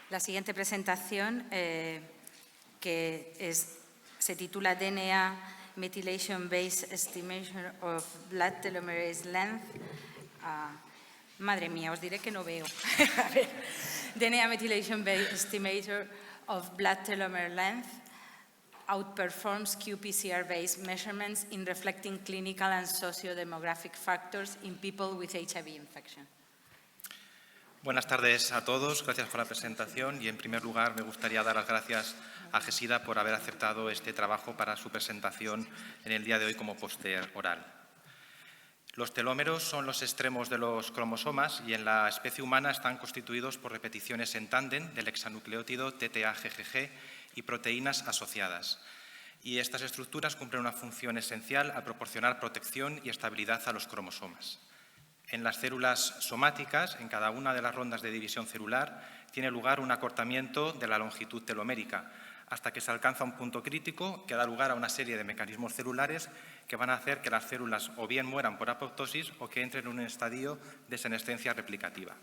La siguiente presentación, se titula DNA Methylation Based Estimation of Blood Telomerase Length. Madre mía, os diré que no veo. A ver. DNA Methylation Based Estimator of Blood Telomere Length outperforms qPCR-based measurements in reflecting clinical and socio-demographic factors in people with HIV infection. Buenas tardes a todos, gracias por la presentación y en primer lugar me gustaría dar las gracias a GESIDA por haber aceptado este trabajo para su presentación en el día de hoy como póster oral. Los telómeros son los extremos de los cromosomas y en la especie humana están constituidos por repeticiones en tándem del hexanucleótido TTA-GGG y proteínas asociadas. Y estas estructuras cumplen una función esencial al proporcionar protección y estabilidad a los cromosomas. En las células somáticas, en cada una de las rondas de división celular, tiene lugar un acortamiento de la longitud telomérica, hasta que se alcanza un punto crítico que da lugar a una serie de mecanismos celulares que van a hacer que las células o bien mueran por apoptosis o que entren en un estadio de senescencia replicativa.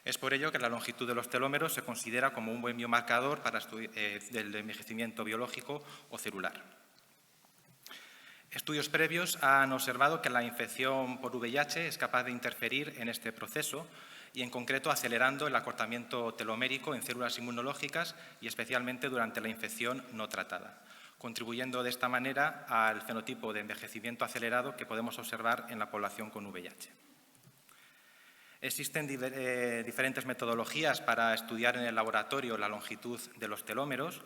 Es por ello que la longitud de los telómeros se considera como un buen biomarcador del envejecimiento biológico o celular. Estudios previos han observado que la infección por VIH es capaz de interferir en este proceso y, en concreto, acelerando el acortamiento telomérico en células inmunológicas y especialmente durante la infección no tratada, contribuyendo de esta manera al fenotipo de envejecimiento acelerado que podemos observar en la población con VIH. Existen diferentes metodologías para estudiar en el laboratorio la longitud de los telómeros.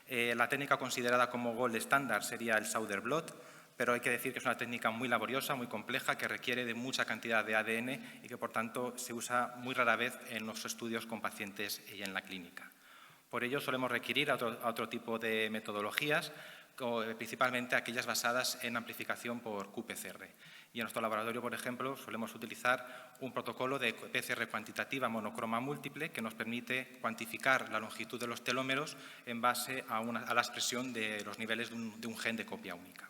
La técnica considerada como gold estándar sería el Sauder blot, pero hay que decir que es una técnica muy laboriosa, muy compleja, que requiere de mucha cantidad de ADN y que, por tanto, se usa muy rara vez en los estudios con pacientes y en la clínica. Por ello, solemos requerir a otro tipo de metodologías, principalmente aquellas basadas en amplificación por qPCR. Y en nuestro laboratorio, por ejemplo, solemos utilizar un protocolo de PCR cuantitativa monocroma múltiple que nos permite cuantificar la longitud de los telómeros en base a la expresión de los niveles de un gen de copia única.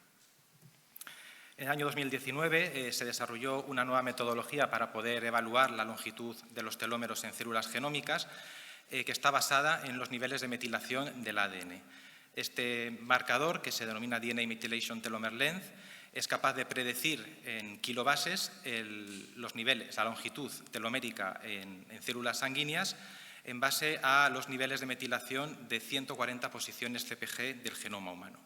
En el año 2019 se desarrolló una nueva metodología para poder evaluar la longitud de los telómeros en células genómicas que está basada en los niveles de metilación del ADN. Este marcador, que se denomina DNA Methylation Telomere Length, es capaz de predecir en kilobases los niveles, la longitud telomérica en células sanguíneas en base a los niveles de metilación de 140 posiciones CpG del genoma humano.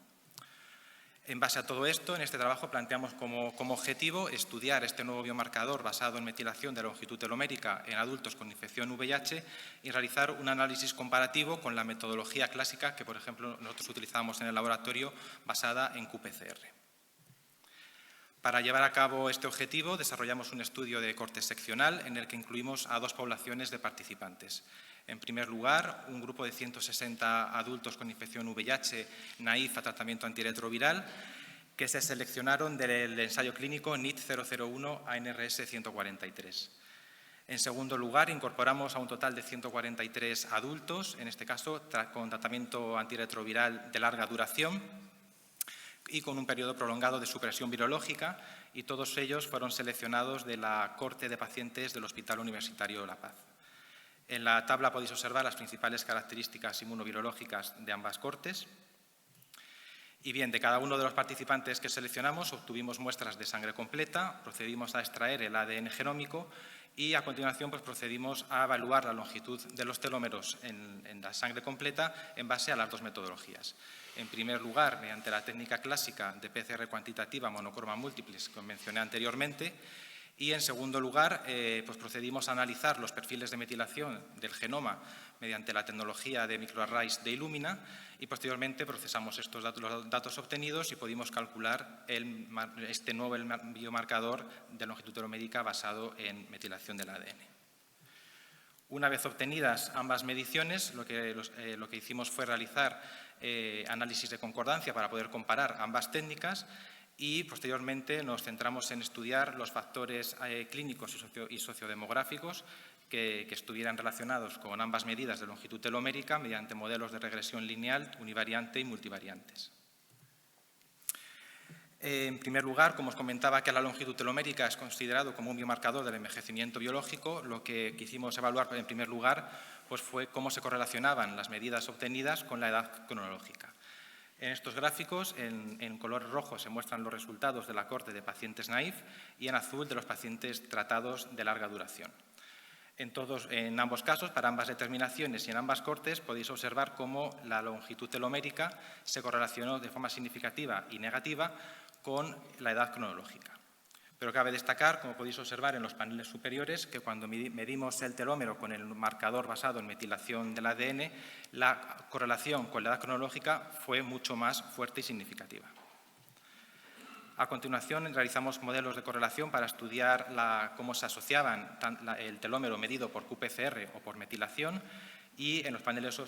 En base a todo esto, en este trabajo planteamos como objetivo estudiar este nuevo biomarcador basado en metilación de longitud telomérica en adultos con infección VIH y realizar un análisis comparativo con la metodología clásica que, por ejemplo, nosotros utilizamos en el laboratorio basada en qPCR. Para llevar a cabo este objetivo, desarrollamos un estudio de corte seccional en el que incluimos a dos poblaciones de participantes. En primer lugar, un grupo de 160 adultos con infección VIH naif a tratamiento antirretroviral que se seleccionaron del ensayo clínico NIT-001 a NRS-143. En segundo lugar, incorporamos a un total de 143 adultos, en este caso con tratamiento antirretroviral de larga duración y con un periodo prolongado de supresión virológica, y todos ellos fueron seleccionados de la corte de pacientes del Hospital Universitario La Paz. En la tabla podéis observar las principales características inmunovirológicas de ambas cortes. Y bien, de cada uno de los participantes que seleccionamos obtuvimos muestras de sangre completa, procedimos a extraer el ADN genómico y a continuación procedimos a evaluar la longitud de los telómeros en la sangre completa en base a las dos metodologías. En primer lugar, mediante la técnica clásica de PCR cuantitativa monocroma múltiple que mencioné anteriormente, y, en segundo lugar, procedimos a analizar los perfiles de metilación del genoma mediante la tecnología de microarrays de Illumina y, posteriormente, procesamos los datos obtenidos y pudimos calcular este nuevo biomarcador de longitud telomérica basado en metilación del ADN. Una vez obtenidas ambas mediciones, lo que hicimos fue realizar análisis de concordancia para poder comparar ambas técnicas y, posteriormente, nos centramos en estudiar los factores clínicos y sociodemográficos que estuvieran relacionados con ambas medidas de longitud telomérica mediante modelos de regresión lineal, univariante y multivariantes. En primer lugar, como os comentaba, que la longitud telomérica es considerado como un biomarcador del envejecimiento biológico, lo que quisimos evaluar en primer lugar pues fue cómo se correlacionaban las medidas obtenidas con la edad cronológica. En estos gráficos, en color rojo se muestran los resultados de la corte de pacientes naïf y en azul de los pacientes tratados de larga duración. En ambos casos, para ambas determinaciones y en ambas cortes, podéis observar cómo la longitud telomérica se correlacionó de forma significativa y negativa con la edad cronológica. Pero cabe destacar, como podéis observar en los paneles superiores, que cuando medimos el telómero con el marcador basado en metilación del ADN, la correlación con la edad cronológica fue mucho más fuerte y significativa. A continuación, realizamos modelos de correlación para estudiar cómo se asociaban el telómero medido por qPCR o por metilación, y en los paneles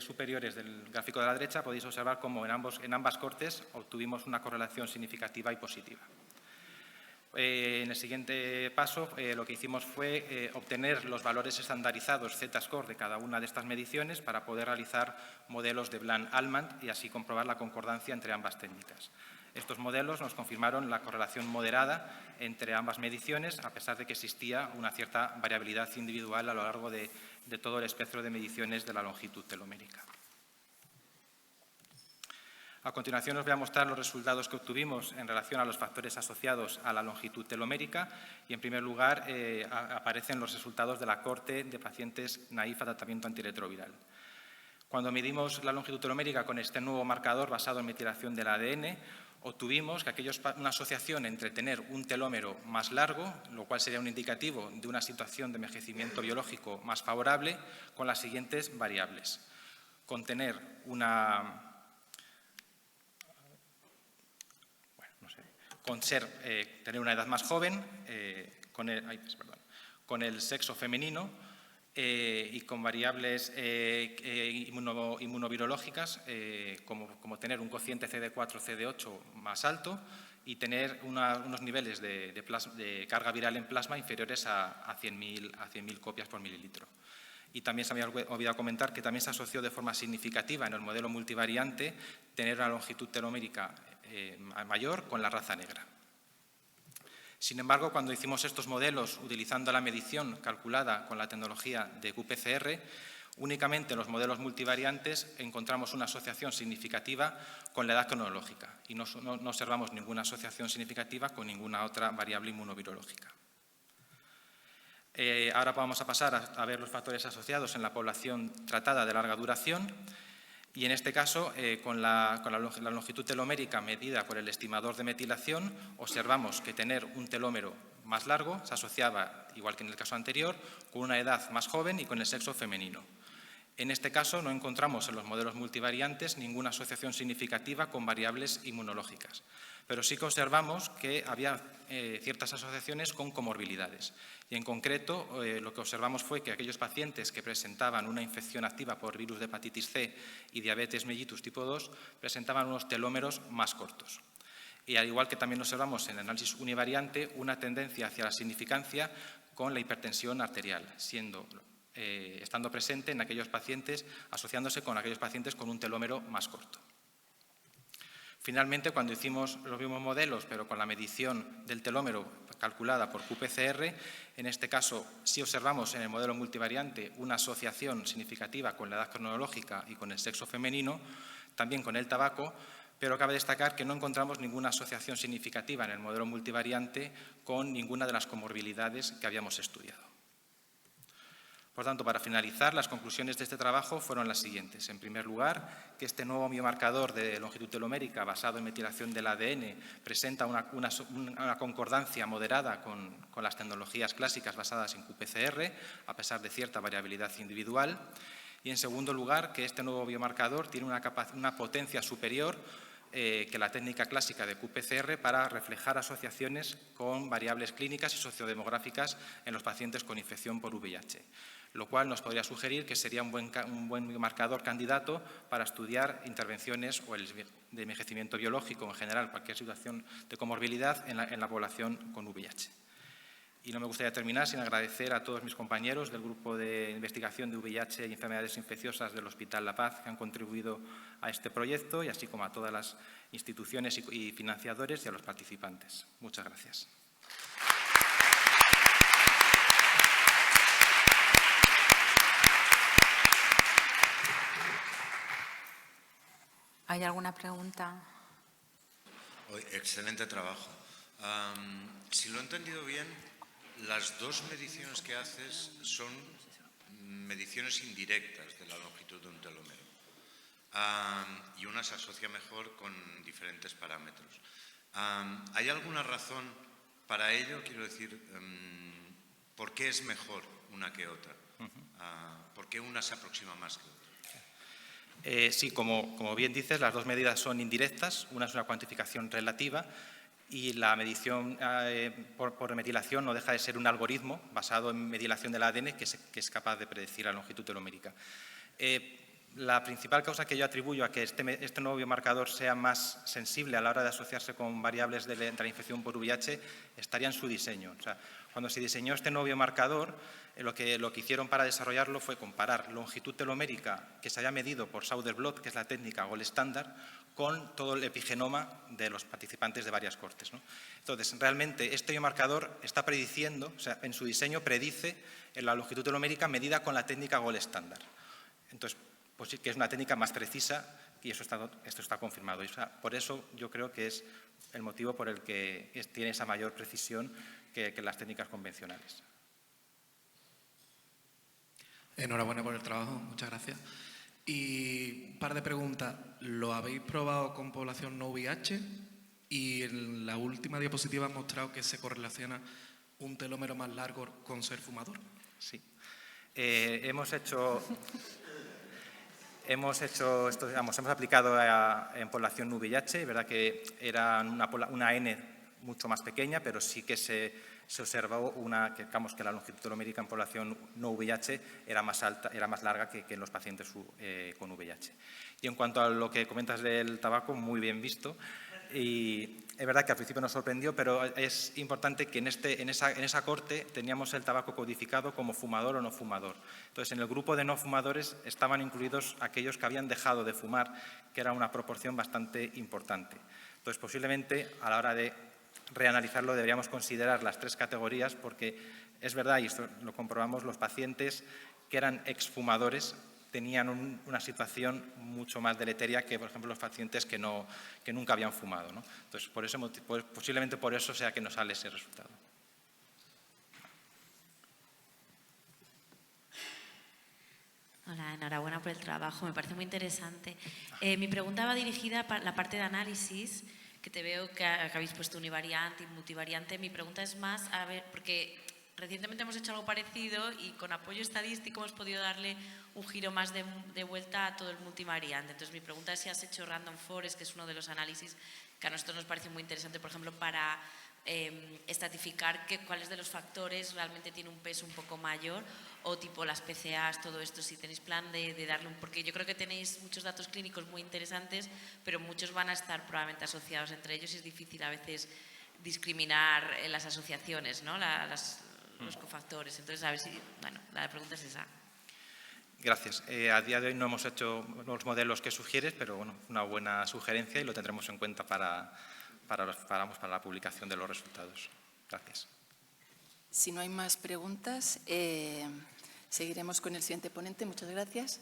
superiores del gráfico de la derecha podéis observar cómo en ambas cortes obtuvimos una correlación significativa y positiva. En el siguiente paso, lo que hicimos fue obtener los valores estandarizados Z-score de cada una de estas mediciones para poder realizar modelos de Bland-Altman y así comprobar la concordancia entre ambas técnicas. Estos modelos nos confirmaron la correlación moderada entre ambas mediciones, a pesar de que existía una cierta variabilidad individual a lo largo de todo el espectro de mediciones de la longitud telomérica. A continuación os voy a mostrar los resultados que obtuvimos en relación a los factores asociados a la longitud telomérica y, en primer lugar, aparecen los resultados de la corte de pacientes naïf a tratamiento antirretroviral. Cuando medimos la longitud telomérica con este nuevo marcador basado en metilación del ADN, obtuvimos que una asociación entre tener un telómero más largo, lo cual sería un indicativo de una situación de envejecimiento biológico más favorable, con las siguientes variables. Con tener tener una edad más joven, con el sexo femenino y con variables inmunovirológicas como tener un cociente CD4, CD8 más alto y tener unos niveles de carga viral en plasma inferiores a 100.000 copias por mililitro. Y también se me había olvidado comentar que también se asoció de forma significativa en el modelo multivariante tener una longitud telomérica mayor con la raza negra. Sin embargo, cuando hicimos estos modelos utilizando la medición calculada con la tecnología de qPCR, únicamente en los modelos multivariantes encontramos una asociación significativa con la edad cronológica y no observamos ninguna asociación significativa con ninguna otra variable inmunovirológica. Ahora vamos a pasar a ver los factores asociados en la población tratada de larga duración. Y en este caso, con la longitud telomérica medida por el estimador de metilación, observamos que tener un telómero más largo se asociaba, igual que en el caso anterior, con una edad más joven y con el sexo femenino. En este caso, no encontramos en los modelos multivariantes ninguna asociación significativa con variables inmunológicas, pero sí que observamos que había ciertas asociaciones con comorbilidades. Y en concreto, lo que observamos fue que aquellos pacientes que presentaban una infección activa por virus de hepatitis C y diabetes mellitus tipo 2 presentaban unos telómeros más cortos. Y al igual que también observamos en el análisis univariante, una tendencia hacia la significancia con la hipertensión arterial, estando presente en aquellos pacientes, asociándose con aquellos pacientes con un telómero más corto. Finalmente, cuando hicimos los mismos modelos, pero con la medición del telómero calculada por qPCR, en este caso sí observamos en el modelo multivariante una asociación significativa con la edad cronológica y con el sexo femenino, también con el tabaco, pero cabe destacar que no encontramos ninguna asociación significativa en el modelo multivariante con ninguna de las comorbilidades que habíamos estudiado. Por tanto, para finalizar, las conclusiones de este trabajo fueron las siguientes. En primer lugar, que este nuevo biomarcador de longitud telomérica basado en metilación del ADN presenta una concordancia moderada con las tecnologías clásicas basadas en qPCR, a pesar de cierta variabilidad individual. Y, en segundo lugar, que este nuevo biomarcador tiene una potencia superior que la técnica clásica de qPCR para reflejar asociaciones con variables clínicas y sociodemográficas en los pacientes con infección por VIH, lo cual nos podría sugerir que sería un buen marcador candidato para estudiar intervenciones de envejecimiento biológico en general, cualquier situación de comorbilidad en la población con VIH. Y no me gustaría terminar sin agradecer a todos mis compañeros del Grupo de Investigación de VIH y Enfermedades Infecciosas del Hospital La Paz que han contribuido a este proyecto y así como a todas las instituciones y financiadores y a los participantes. Muchas gracias. ¿Hay alguna pregunta? Excelente trabajo. Si lo he entendido bien, las dos mediciones que haces son mediciones indirectas de la longitud de un telómero. Y una se asocia mejor con diferentes parámetros. ¿Hay alguna razón para ello? Quiero decir, ¿por qué es mejor una que otra? ¿Por qué una se aproxima más que otra? Sí, como bien dices, las dos medidas son indirectas. Una es una cuantificación relativa y la medición por metilación no deja de ser un algoritmo basado en metilación del ADN que es capaz de predecir la longitud telomérica. La principal causa que yo atribuyo a que este nuevo biomarcador sea más sensible a la hora de asociarse con variables de la infección por VIH estaría en su diseño. O sea, cuando se diseñó este nuevo biomarcador, lo que hicieron para desarrollarlo fue comparar longitud telomérica que se había medido por Sauder blot, que es la técnica gold estándar, con todo el epigenoma de los participantes de varias cortes, ¿no? Entonces, realmente este biomarcador está prediciendo, o sea, en su diseño predice la longitud telomérica medida con la técnica gold estándar. Entonces, pues sí que es una técnica más precisa y esto está confirmado. O sea, por eso yo creo que es el motivo por el que tiene esa mayor precisión que las técnicas convencionales. Enhorabuena por el trabajo, muchas gracias. Y un par de preguntas. ¿Lo habéis probado con población no VIH? Y en la última diapositiva ha mostrado que se correlaciona un telómero más largo con ser fumador. Sí. Hemos aplicado en población no VIH, es verdad que era una N mucho más pequeña, pero sí que se observó que la longitud telomérica en población no VIH era más alta, era más larga que en los pacientes con VIH. Y en cuanto a lo que comentas del tabaco, muy bien visto. Y es verdad que al principio nos sorprendió, pero es importante que en esa corte teníamos el tabaco codificado como fumador o no fumador. Entonces, en el grupo de no fumadores estaban incluidos aquellos que habían dejado de fumar, que era una proporción bastante importante. Entonces, posiblemente, a la hora de reanalizarlo, deberíamos considerar las tres categorías, porque es verdad, y esto lo comprobamos, los pacientes que eran exfumadores tenían una situación mucho más deleteria que, por ejemplo, los pacientes que nunca habían fumado, ¿no? Entonces, posiblemente por eso sea que nos sale ese resultado. Hola, enhorabuena por el trabajo, me parece muy interesante. Mi pregunta va dirigida a la parte de análisis, que te veo que habéis puesto univariante y multivariante. Mi pregunta es más, a ver, porque recientemente hemos hecho algo parecido y con apoyo estadístico hemos podido darle un giro más de vuelta a todo el multivariante. Entonces, mi pregunta es si has hecho Random Forest, que es uno de los análisis que a nosotros nos parece muy interesante, por ejemplo, para estratificar cuáles de los factores realmente tiene un peso un poco mayor, o tipo las PCAs, todo esto, si tenéis plan de darle porque yo creo que tenéis muchos datos clínicos muy interesantes, pero muchos van a estar probablemente asociados entre ellos y es difícil a veces discriminar las asociaciones, ¿no? Los cofactores. Entonces, a ver si, bueno, la pregunta es esa. Gracias. A día de hoy no hemos hecho los modelos que sugieres, pero bueno, una buena sugerencia y lo tendremos en cuenta para la publicación de los resultados. Gracias. Si no hay más preguntas, seguiremos con el siguiente ponente. Muchas gracias.